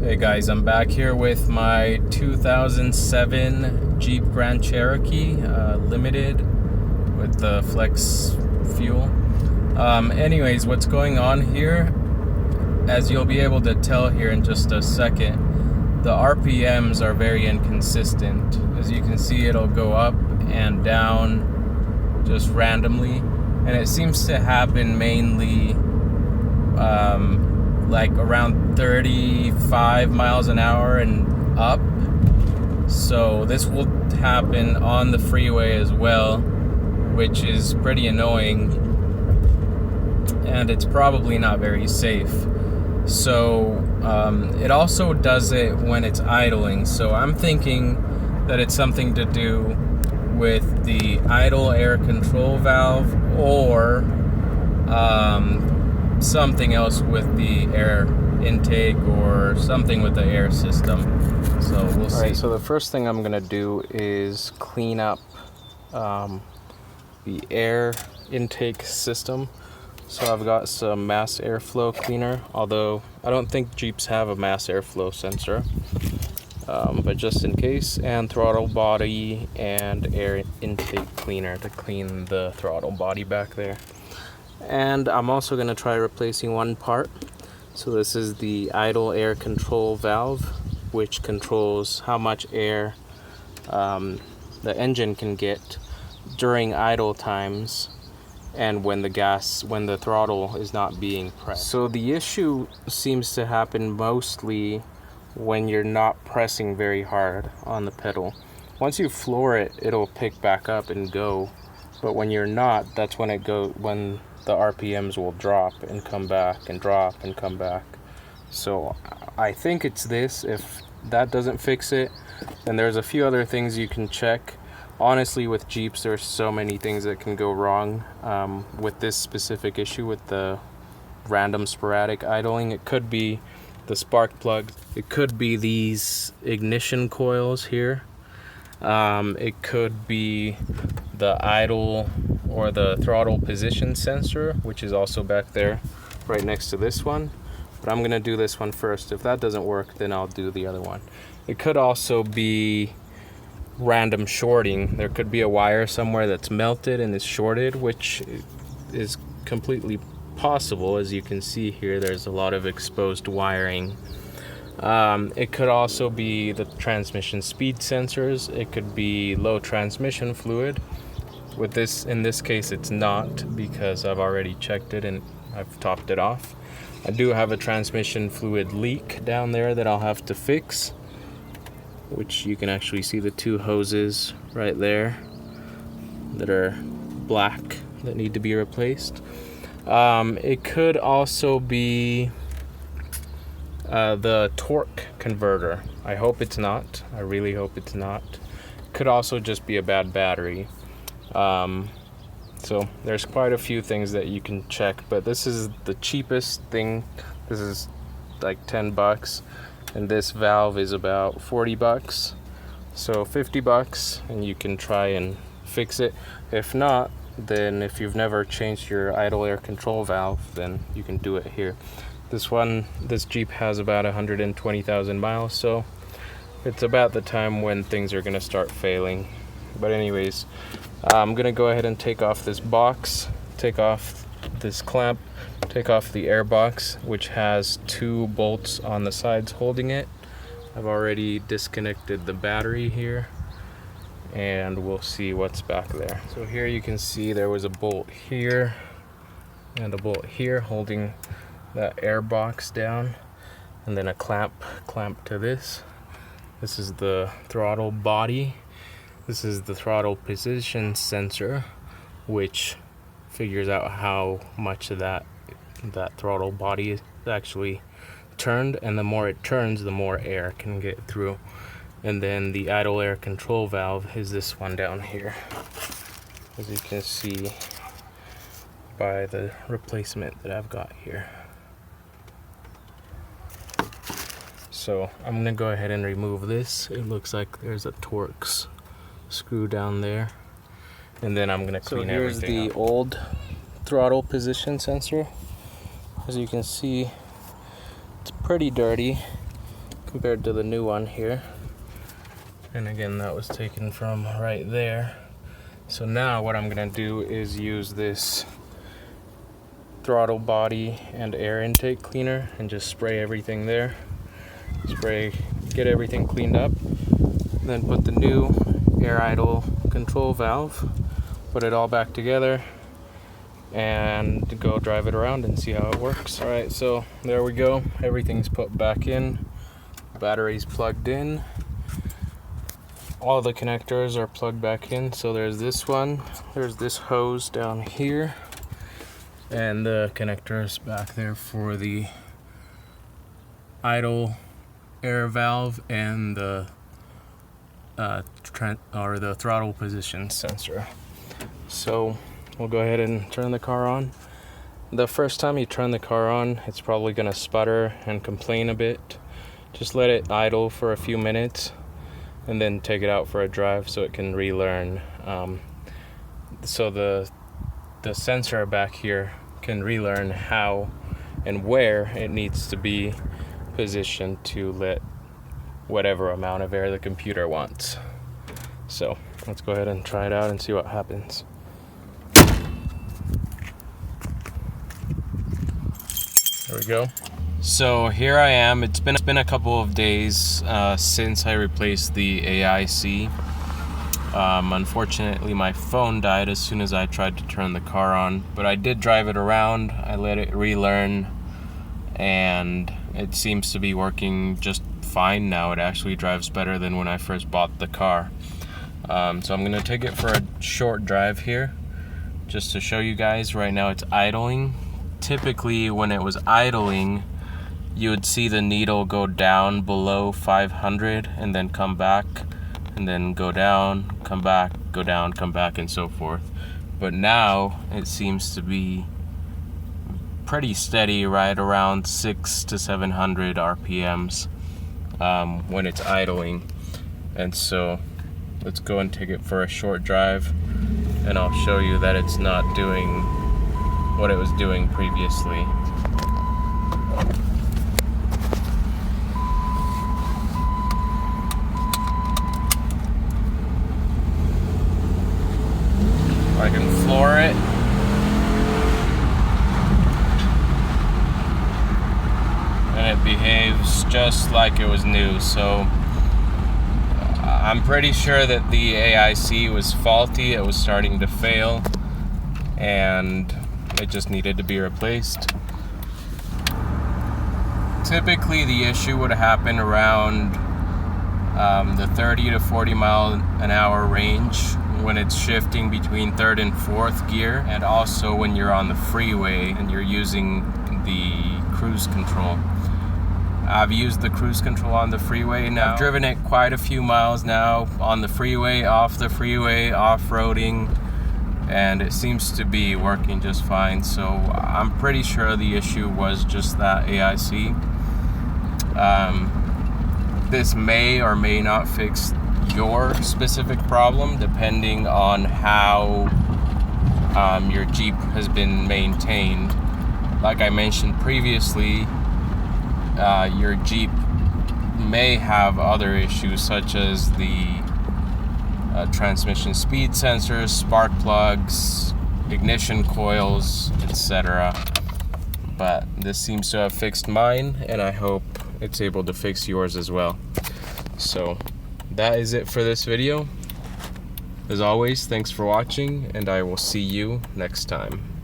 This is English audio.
Hey guys, I'm back here with my 2007 Jeep Grand Cherokee Limited with the flex fuel. Anyways, what's going on here, as you'll be able to tell here in just a second, the RPMs are very inconsistent. As you can see, it'll go up and down just randomly, and it seems to happen mainly like around 35 miles an hour and up. So this will happen on the freeway as well, which is pretty annoying, and it's probably not very safe. So it also does it when it's idling. So I'm thinking that it's something to do with the idle air control valve, or something else with the air intake, or something with the air system. So we'll see. Alright, so the first thing I'm gonna do is clean up the air intake system. So I've got some mass airflow cleaner, although I don't think Jeeps have a mass airflow sensor, but just in case, and throttle body and air intake cleaner to clean the throttle body back there. And I'm also going to try replacing one part. So this is the idle air control valve, which controls how much air the engine can get during idle times and when the throttle is not being pressed. So the issue seems to happen mostly when you're not pressing very hard on the pedal. Once you floor it, it'll pick back up and go. But when you're not, that's when when the RPMs will drop and come back and drop and come back. So I think it's this. If that doesn't fix it, then there's a few other things you can check. Honestly, with Jeeps, there's so many things that can go wrong with this specific issue with the random sporadic idling. It could be the spark plug. It could be these ignition coils here. It could be the idle or the throttle position sensor, which is also back there right next to this one. But I'm gonna do this one first. If that doesn't work, then I'll do the other one. It could also be random shorting. There could be a wire somewhere that's melted and is shorted, which is completely possible. As you can see here, there's a lot of exposed wiring. It could also be the transmission speed sensors. It could be low transmission fluid. With this, in this case, it's not, because I've already checked it and I've topped it off. I do have a transmission fluid leak down there that I'll have to fix, which you can actually see the two hoses right there that are black that need to be replaced. It could also be the torque converter. I hope it's not. I really hope it's not. Could also just be a bad battery. So there's quite a few things that you can check, but this is the cheapest thing. This is like 10 bucks, and this valve is about 40 bucks. So 50 bucks, and you can try and fix it. If not, then if you've never changed your idle air control valve, then you can do it here. This Jeep has about 120,000 miles, so it's about the time when things are gonna start failing. But anyways, I'm gonna go ahead and take off this box, take off this clamp, take off the air box, which has two bolts on the sides holding it. I've already disconnected the battery here, and we'll see what's back there. So here you can see there was a bolt here and a bolt here holding that air box down, and then a clamp to this. This is the throttle body. This is the throttle position sensor, which figures out how much of that throttle body is actually turned, and the more it turns, the more air can get through. And then the idle air control valve is this one down here, as you can see by the replacement that I've got here. So I'm gonna go ahead and remove this. It looks like there's a Torx screw down there, and then I'm gonna clean everything up. So here's the old throttle position sensor. As you can see, it's pretty dirty. compared to the new one here. And again, that was taken from right there. So now what I'm gonna do is use this throttle body and air intake cleaner and just spray everything there. Get everything cleaned up, then put the new air idle control valve, put it all back together, and go drive it around and see how it works. All right, so there we go. Everything's put back in. Battery's plugged in. All the connectors are plugged back in. So there's this one. There's this hose down here. And the connectors back there for the idle air valve and the the throttle position sensor. So we'll go ahead and turn the car on. The first time you turn the car on, it's probably gonna sputter and complain a bit. Just let it idle for a few minutes and then take it out for a drive so it can relearn. So the sensor back here can relearn how and where it needs to be positioned to let whatever amount of air the computer wants. So let's go ahead and try it out and see what happens. There we go. So here I am. It's been a couple of days since I replaced the AIC. Unfortunately, my phone died as soon as I tried to turn the car on, but I did drive it around. I let it relearn, and it seems to be working just fine now. It actually drives better than when I first bought the car. So I'm gonna take it for a short drive here, just to show you guys. Right now it's idling. Typically, when it was idling, you would see the needle go down below 500 and then come back, and then go down, come back, go down, come back, and so forth. But now it seems to be pretty steady, right around 600 to 700 RPMs when it's idling. And so let's go and take it for a short drive, and I'll show you that it's not doing what it was doing previously. I can floor it. And it behaves just like it was new. So I'm pretty sure that the AIC was faulty. It was starting to fail, and it just needed to be replaced. Typically the issue would happen around the 30 to 40 mile an hour range when it's shifting between third and fourth gear, and also when you're on the freeway and you're using the cruise control. I've used the cruise control on the freeway now. I've driven it quite a few miles now, on the freeway, off-roading, and it seems to be working just fine. So I'm pretty sure the issue was just that AIC. This may or may not fix your specific problem depending on how your Jeep has been maintained. Like I mentioned previously, your Jeep may have other issues such as the transmission speed sensors, spark plugs, ignition coils, etc. But this seems to have fixed mine, and I hope it's able to fix yours as well. So that is it for this video. As always, thanks for watching, and I will see you next time.